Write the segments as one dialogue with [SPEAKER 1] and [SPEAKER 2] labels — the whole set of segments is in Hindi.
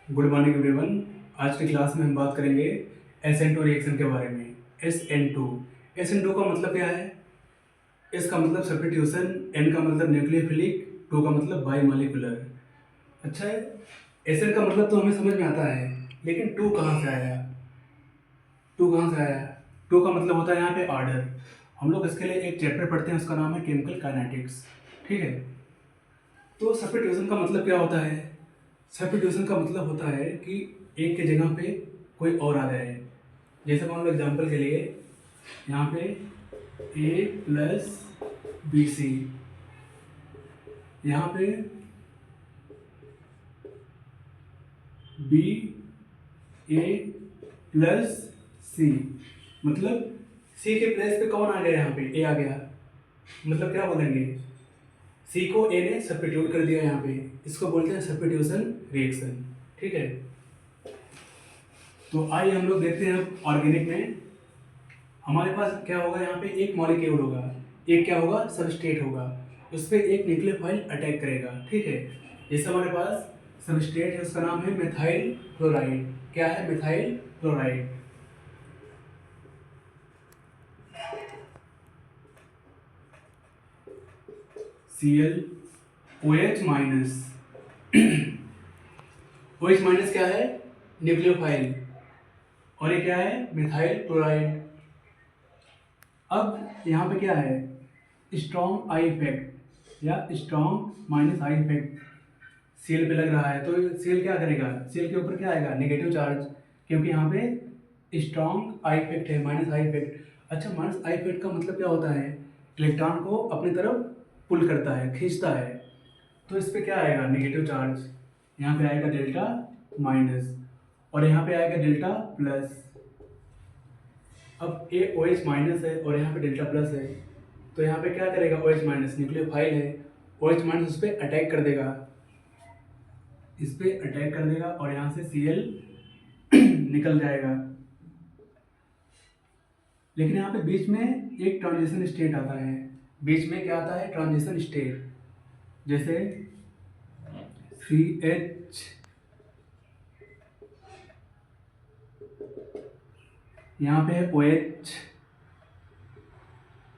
[SPEAKER 1] Good morning everyone. आज की क्लास में हम बात करेंगे SN2 रिएक्शन के बारे में। SN2 SN2 का मतलब क्या है? S का मतलब सब्स्टिट्यूशन, N का मतलब न्यूक्लियोफिलिक, 2 का मतलब बाईमॉलिक्यूलर। अच्छा है, SN का मतलब तो हमें समझ में आता है, लेकिन 2 कहाँ से आया? 2 कहाँ से आया? 2 का मतलब होता है यहाँ पे ऑर्डर। हम लोग इसके लिए एक चैप्टर पढ़ते हैं, उसका नाम है केमिकल काइनेटिक्स। ठीक है, तो सब्स्टिट्यूशन का मतलब क्या होता है? सब्स्टिट्यूशन का मतलब होता है कि एक के जगह पे कोई और आ जाए। जैसे मान लो एग्जांपल के लिए यहाँ पे A प्लस बी सी, यहाँ पे बी ए प्लस सी, मतलब सी के प्लेस पे कौन आ गया? यहाँ पे ए आ गया। मतलब क्या बोलेंगे? सी को ए ने सब्स्टिट्यूट कर दिया यहाँ पे, इसको बोलते हैं सब्स्टिट्यूशन रिएक्शन। ठीक है, तो आइए हम लोग देखते हैं ऑर्गेनिक में हमारे पास क्या होगा। यहाँ पे एक मॉलिक्यूल होगा, एक क्या होगा? सबस्ट्रेट होगा, उस पर एक न्यूक्लियोफाइल अटैक करेगा। ठीक है, जैसे हमारे पास सबस्ट्रेट है, उसका नाम है मिथाइल क्लोराइड। क्या है? Methyl chloride. Cl OH minus. OH minus क्या है? न्यूक्लियोफाइल, और ये क्या है? Methyl chloride. अब यहाँ पे क्या है? स्ट्रॉन्ग आई इफेक्ट या strong minus I effect seal पे लग रहा है, तो सील क्या करेगा? सील के ऊपर क्या आएगा? नेगेटिव चार्ज, क्योंकि यहाँ पे स्ट्रॉन्ग आई इफेक्ट है, माइनस आई इफेक्ट। अच्छा, माइनस आई इफेक्ट का मतलब क्या होता है? इलेक्ट्रॉन को अपनी तरफ पुल करता है, खींचता है, तो इस पे क्या आएगा? Negative charge. यहाँ पे आएगा डेल्टा माइनस, और यहाँ पे आएगा डेल्टा प्लस। अब ए ओ एच माइनस है और यहाँ पे डेल्टा प्लस है, तो यहाँ पे क्या करेगा? ओ एच माइनस न्यूक्लियोफाइल है, ओ एच माइनस उस पर अटैक कर देगा, इस पे अटैक कर देगा, और यहाँ से Cl निकल जाएगा। लेकिन यहाँ पे बीच में एक ट्रांजिशन स्टेट आता है। बीच में क्या आता है? Transition state. जैसे CH, यहाँ पे है OH,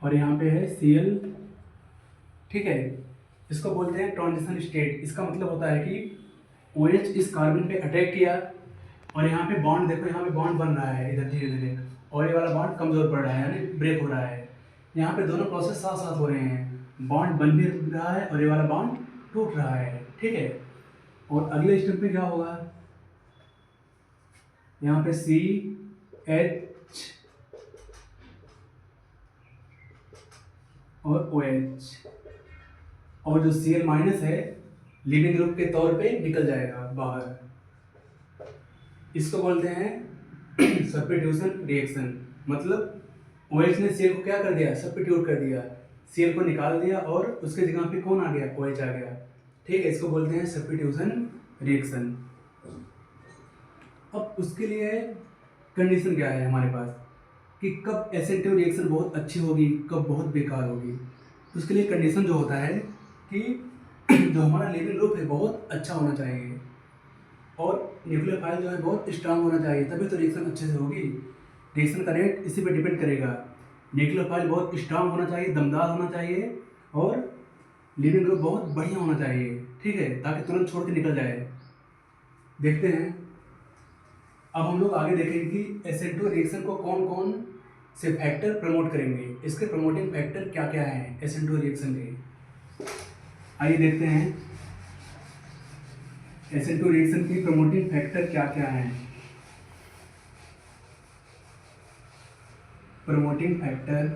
[SPEAKER 1] और यहाँ पे है Cl। ठीक है, इसको बोलते हैं ट्रांजिशन स्टेट। इसका मतलब होता है कि OH इस कार्बन पे अटैक किया, और यहाँ पे बॉन्ड देखो, यहाँ पे बॉन्ड बन रहा है इधर धीरे धीरे, और ये वाला बॉन्ड कमजोर पड़ रहा है, यानी ब्रेक हो रहा है। यहाँ पे दोनों प्रोसेस साथ साथ हो रहे हैं, बॉन्ड बन भी रहा है और ये वाला बॉन्ड टूट रहा है। ठीक है, और अगले स्टेप पे क्या होगा? यहाँ पे CH और OH, और जो Cl माइनस है लीविंग ग्रुप के तौर पे निकल जाएगा बाहर। इसको बोलते हैं सब्स्टिट्यूशन रिएक्शन। मतलब OH ने Cl को क्या कर दिया? सब्स्टिट्यूट कर दिया, Cl को निकाल दिया, और उसके जगह पे कौन आ गया? OH आ गया। ठीक है, इसको बोलते हैं सब्स्टिट्यूशन रिएक्शन। अब उसके लिए कंडीशन क्या है हमारे पास कि कब SN2 रिएक्शन बहुत अच्छी होगी, कब बहुत बेकार होगी? उसके लिए कंडीशन जो होता है कि जो हमारा लिविंग ग्रुप है बहुत अच्छा होना चाहिए, और न्यूक्लियोफाइल जो है बहुत स्ट्रांग होना चाहिए, तभी तो रिएक्शन अच्छे से होगी। रिएक्शन का रेट इसी पे डिपेंड करेगा। न्यूक्लियोफाइल बहुत स्ट्रांग होना चाहिए, दमदार होना चाहिए, और लिविंग ग्रुप बहुत बढ़िया होना चाहिए। ठीक है, ताकि तुरंत छोड़ के निकल जाए। देखते हैं, अब हम लोग आगे देखेंगे कि SN2 रिएक्शन को कौन कौन से फैक्टर प्रमोट करेंगे, इसके प्रमोटिंग फैक्टर क्या क्या हैं SN2 रिएक्शन के। आइए देखते हैं SN2 रिएक्शन की प्रमोटिंग फैक्टर क्या क्या हैं। प्रमोटिंग फैक्टर,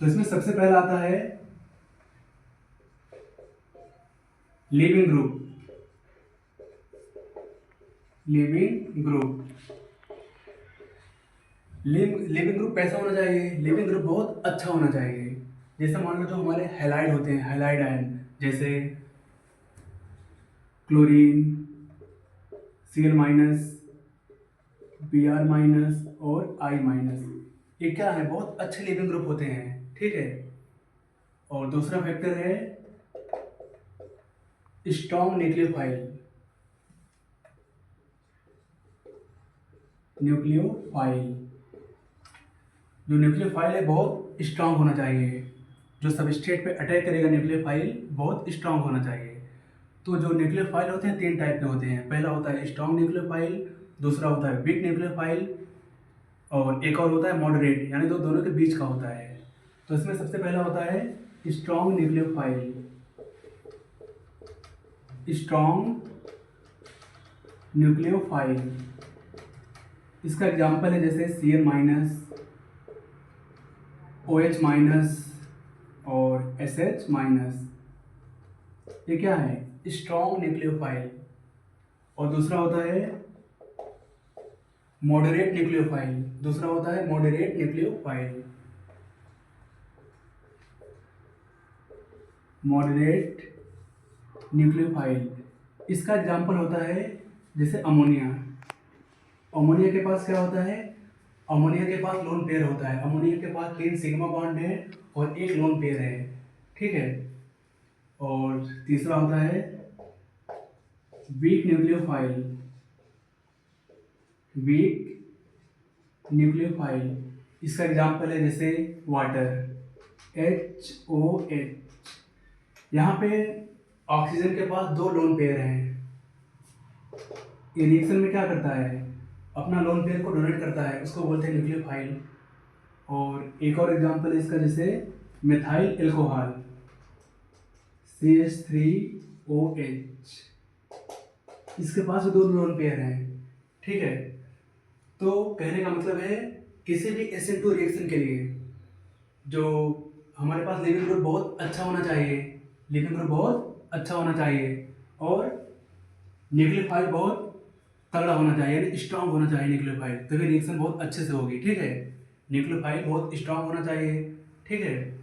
[SPEAKER 1] तो इसमें सबसे पहला आता है leaving group. Leaving group, leaving group कैसा होना चाहिए? लिविंग ग्रुप बहुत अच्छा होना चाहिए। जैसे मान लो जो हमारे हैलाइड होते हैं, हैलाइड आयन, जैसे chlorine, Cl minus, Br minus और I माइनस, ये क्या है? बहुत अच्छे लिविंग ग्रुप होते हैं। ठीक है, और दूसरा फैक्टर है स्ट्रॉन्ग न्यूक्लियोफाइल। जो न्यूक्लियोफाइल है बहुत स्ट्रांग होना चाहिए, जो सबस्ट्रेट पे अटैक करेगा न्यूक्लियोफाइल बहुत स्ट्रांग होना चाहिए। तो जो न्यूक्लियोफाइल होते हैं 3 टाइप के होते हैं। पहला होता है स्ट्रांग न्यूक्लियोफाइल, दूसरा होता है वीक न्यूक्लियोफाइल, और एक और होता है मॉडरेट, यानी दोनों के बीच का होता है। तो इसमें सबसे पहला होता है स्ट्रांग न्यूक्लियोफाइल। स्ट्रांग न्यूक्लियोफाइल, इसका एग्जाम्पल है जैसे Cl माइनस, OH माइनस और SH माइनस। ये क्या है? Strong nucleophile. और दूसरा होता है मॉडरेट न्यूक्लियोफाइल। दूसरा होता है मॉडरेट न्यूक्लियोफाइल। मॉडरेट न्यूक्लियोफाइल, इसका एग्जाम्पल होता है जैसे अमोनिया। अमोनिया के पास क्या होता है? अमोनिया के पास लोन पेयर होता है। अमोनिया के पास 3 सिग्मा बॉन्ड है और 1 लोन पेयर है, ठीक है। और तीसरा होता है वीक न्यूक्लियोफाइल। वीक न्यूक्लियोफाइल, इसका एग्जाम्पल है जैसे वाटर, HOH। यहाँ पे ऑक्सीजन के पास 2 लोन पेयर हैं। ये रिएक्शन में क्या करता है? अपना लोन पेयर को डोनेट करता है, उसको बोलते हैं न्यूक्लियोफाइल। और एक और एग्जांपल है इसका जैसे मिथाइल एल्कोहल, CH3OH। इसके पास 2 लोन पेयर हैं, ठीक है। तो कहने का मतलब है किसी भी SN2 रिएक्शन के लिए जो हमारे पास लिविंग ग्रुप बहुत अच्छा होना चाहिए, लिविंग ग्रुप बहुत अच्छा होना चाहिए, और न्यूक्लियोफाइल बहुत तगड़ा होना चाहिए, यानी स्ट्रांग होना चाहिए न्यूक्लियोफाइल, तभी रिएक्शन बहुत अच्छे से होगी, ठीक है। न्यूक्लियोफाइल बहुत स्ट्रांग होना चाहिए, ठीक है,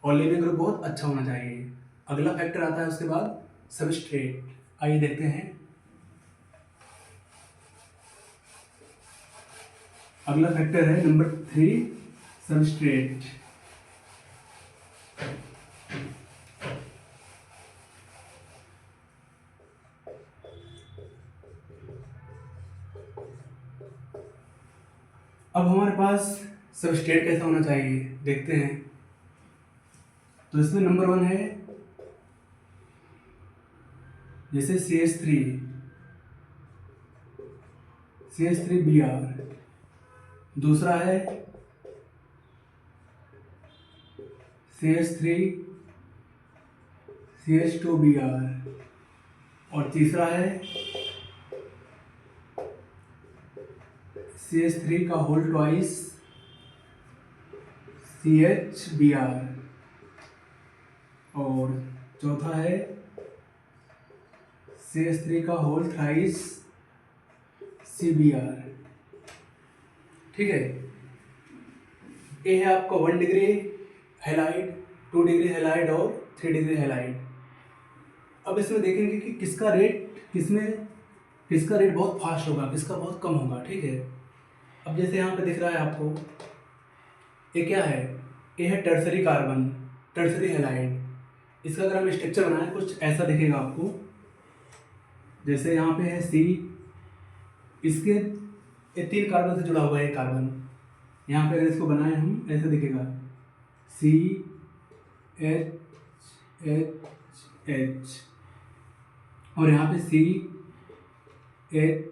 [SPEAKER 1] और लिविंग ग्रुप बहुत अच्छा होना चाहिए। अगला फैक्टर आता है उसके बाद सबस्ट्रेट। आइए देखते हैं। अगला फैक्टर है नंबर 3 सबस्ट्रेट। अब हमारे पास सबस्ट्रेट कैसा होना चाहिए देखते हैं। तो इसमें नंबर 1 है जैसे CH3Br। दूसरा है CH2Br। और तीसरा है CH3 का होल ट्वाइस CHBr। और चौथा है CH3 का होल थ्राइस CBr, ठीक है। ये है आपका 1 डिग्री हैलाइड, 2 डिग्री हैलाइड और 3 डिग्री हैलाइड। अब इसमें देखेंगे कि किसका रेट बहुत फास्ट होगा, किसका बहुत कम होगा, ठीक है। अब जैसे यहाँ पे दिख रहा है आपको, ये क्या है? ये है टर्सरी कार्बन, टर्सरी हैलाइड। इसका अगर हम स्ट्रक्चर बनाएं कुछ ऐसा दिखेगा आपको। जैसे यहाँ पे है C, इसके ये 3 कार्बन से जुड़ा हुआ है कार्बन। यहाँ पे अगर इसको बनाएं हम ऐसे दिखेगा CHHH, और यहाँ पे CHH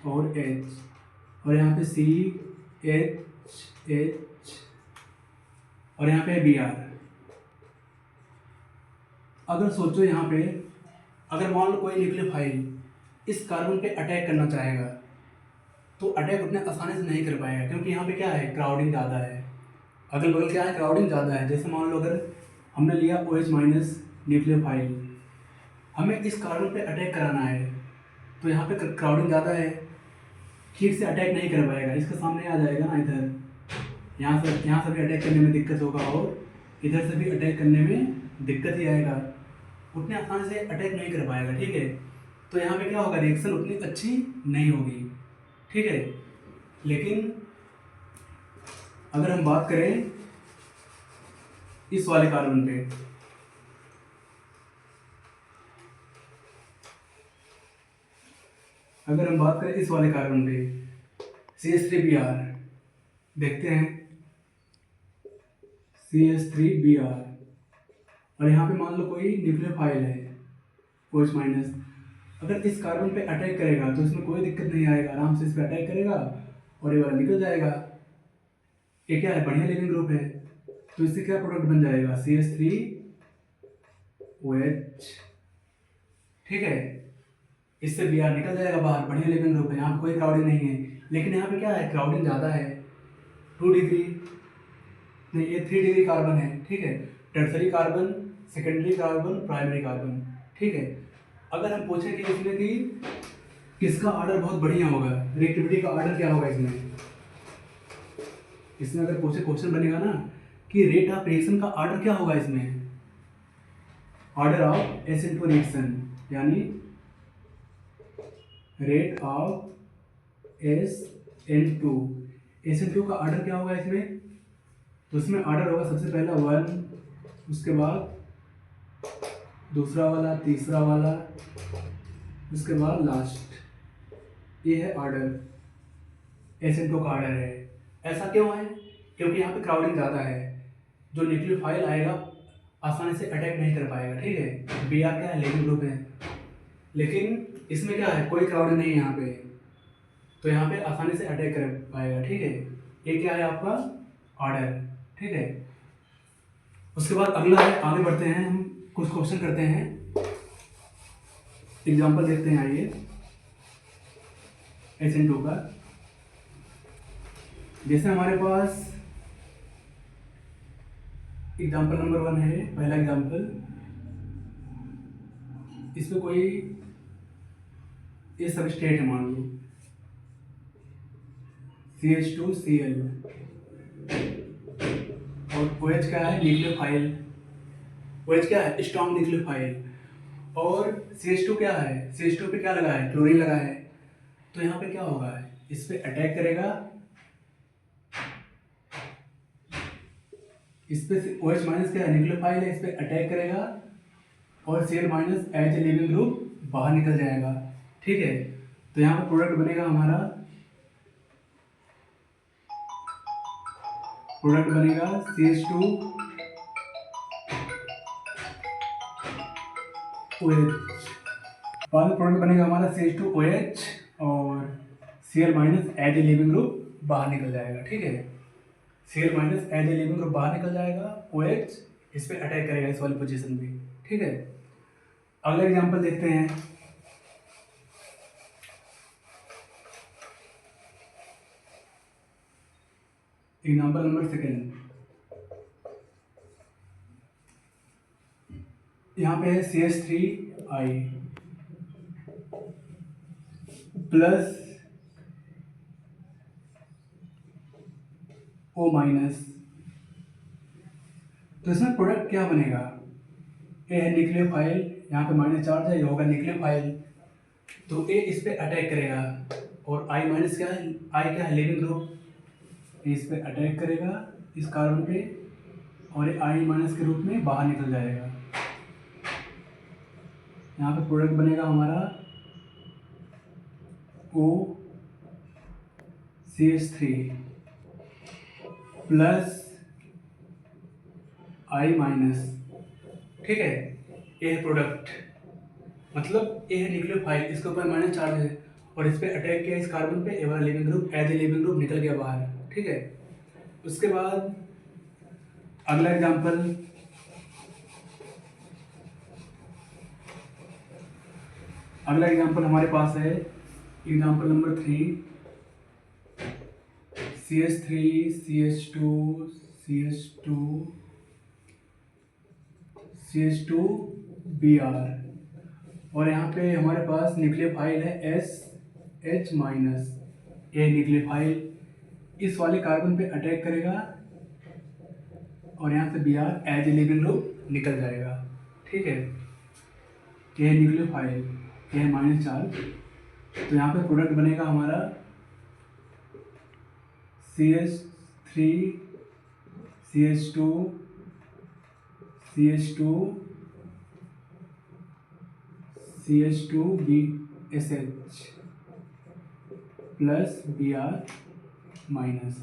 [SPEAKER 1] और H, और यहाँ पे CHH, और यहाँ पे Br। अगर सोचो यहाँ पे, अगर मान लो कोई न्यूक्लियोफाइल इस कार्बन पे अटैक करना चाहेगा तो अटैक उतने आसानी से नहीं कर पाएगा, क्योंकि यहाँ पे क्या है? क्राउडिंग ज़्यादा है, अगल बगल क्या है? क्राउडिंग ज़्यादा है। जैसे मान लो अगर हमने लिया OH माइनस न्यूक्लियोफाइल, हमें इस कार्बन पे अटैक कराना है, तो यहाँ पे क्राउडिंग ज़्यादा है, ठीक से अटैक नहीं कर पाएगा, इसके सामने आ जाएगा ना इधर, यहाँ से भी अटैक करने में दिक्कत होगा, और इधर से भी अटैक करने में दिक्कत ही आएगा, उतने आसानी से अटैक नहीं कर पाएगा, ठीक है। तो यहाँ पे क्या होगा? रिएक्शन उतनी अच्छी नहीं होगी, ठीक है। लेकिन अगर हम बात करें इस वाले कार्बन पे, अगर हम बात करें इस वाले कार्बन पे CH3Br, देखते हैं CH3Br, और यहाँ पे मान लो कोई न्यूक्लियोफाइल है OH माइनस, अगर इस कार्बन पे अटैक करेगा तो इसमें कोई दिक्कत नहीं आएगा, आराम से इस पे अटैक करेगा और ये वाला निकल जाएगा। ये क्या है, बढ़िया लिविंग ग्रुप है, तो इससे क्या प्रोडक्ट बन जाएगा CH3OH, ठीक है, इससे Br निकल जाएगा बाहर, बढ़िया लिविंग ग्रुप है, यहाँ पे कोई क्राउडिंग नहीं है। लेकिन यहाँ पे क्या है, क्राउडिंग ज़्यादा है, 2 डिग्री नहीं, ये 3 डिग्री कार्बन है, ठीक है, tertiary carbon, secondary carbon, primary carbon, ठीक है। अगर हम पूछें कि इसमें कि किसका ऑर्डर बहुत बढ़िया होगा, रिएक्टिविटी का ऑर्डर क्या होगा इसमें अगर पूछे क्वेश्चन बनेगा ना कि रेट ऑफ रिएक्शन का ऑर्डर क्या होगा इसमें, ऑर्डर ऑफ SN2 रिएक्शन, यानी रेट ऑफ SN2 का ऑर्डर क्या होगा इसमें, तो इसमें ऑर्डर होगा सबसे पहला 1, उसके बाद दूसरा वाला, तीसरा वाला, उसके बाद लास्ट, ये है ऑर्डर, SN2 का ऑर्डर है। ऐसा क्यों है, क्योंकि यहाँ पे क्राउडिंग ज़्यादा है, जो न्यूक्लियोफाइल आएगा आसानी से अटैक नहीं कर पाएगा, ठीक है। Br क्या है, लिविंग ग्रुप है, लेकिन इसमें क्या है, कोई क्राउडिंग नहीं है यहाँ पे, तो यहाँ पे आसानी से अटैक कर पाएगा, ठीक है। ये क्या है आपका ऑर्डर, ठीक है। उसके बाद अगला है, आगे बढ़ते हैं, हम कुछ क्वेश्चन करते हैं, एग्जांपल देखते हैं, आइए SN2 का। जैसे हमारे पास एग्जांपल नंबर 1 है, पहला एग्जांपल, इसमें कोई ये सब स्टेट है, मान लो CH2Cl, और OH क्या है, न्यूक्लियोफाइल, OH क्या है, स्ट्रॉन्ग न्यूक्लियोफाइल, और CH2 क्या है, CH2 पे क्या लगा है, क्लोरीन लगा है, तो यहाँ पे क्या होगा, इस पे अटैक करेगा, इस पे OH माइनस क्या है, न्यूक्लियोफाइल है, इस पे अटैक करेगा और Cl minus as a leaving group बाहर निकल जाएगा, ठीक है। तो यहाँ पे प्रोडक्ट बनेगा हमारा, प्रोडक्ट बनेगा CH2OH, बाद में प्रोडक्ट बनेगा हमारा CH2OH और Cl minus as a leaving group बाहर निकल जाएगा, ठीक है। Cl minus as a leaving group बाहर निकल जाएगा, OH इस पे अटैक करेगा इस वाली पोजीशन पे, ठीक है। अगला एग्जांपल देखते हैं, एग्जांपल नंबर 2, यहाँ पे है CH3I प्लस O माइनस, तो इसमें प्रोडक्ट क्या बनेगा, ए है न्यूक्लियोफाइल, यहाँ पे माइनस चार्ज है, ये होगा न्यूक्लियोफाइल, तो ए इस पे अटैक करेगा, और I माइनस क्या है, I क्या है, लिविंग ग्रुप, इस पे अटैक करेगा इस कार्बन पे, और ये I माइनस के रूप में बाहर निकल जाएगा। यहाँ पे प्रोडक्ट बनेगा हमारा OCH3 प्लस I माइनस, ठीक है। ये है प्रोडक्ट, मतलब ये है न्यूक्लियोफाइल, इसके ऊपर माइनस चार्ज है और इस पे अटैक किया इस कार्बन पे, ए वाला leaving group as a leaving group निकल गया बाहर, ठीक है। उसके बाद अगला एग्जांपल, हमारे पास है example number 3, CH3 CH2 CH2Br, और यहाँ पे हमारे पास न्यूक्लियोफाइल है SH माइनस, ये न्यूक्लियोफाइल इस वाले कार्बन पे अटैक करेगा और यहाँ से Br as a leaving group निकल जाएगा, ठीक है। ये न्यूक्लियोफाइल, ये है माइनस चार्ज, तो यहाँ पे प्रोडक्ट बनेगा हमारा CH3 CH2 CH2BSH plus Br minus,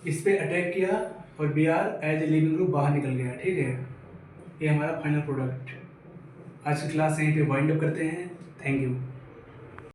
[SPEAKER 1] इस पे अटैक किया और Br as a leaving group बाहर निकल गया। ठीक है, ये हमारा फाइनल प्रोडक्ट। आज की क्लास यहीं पे वाइंड अप करते हैं। Thank you.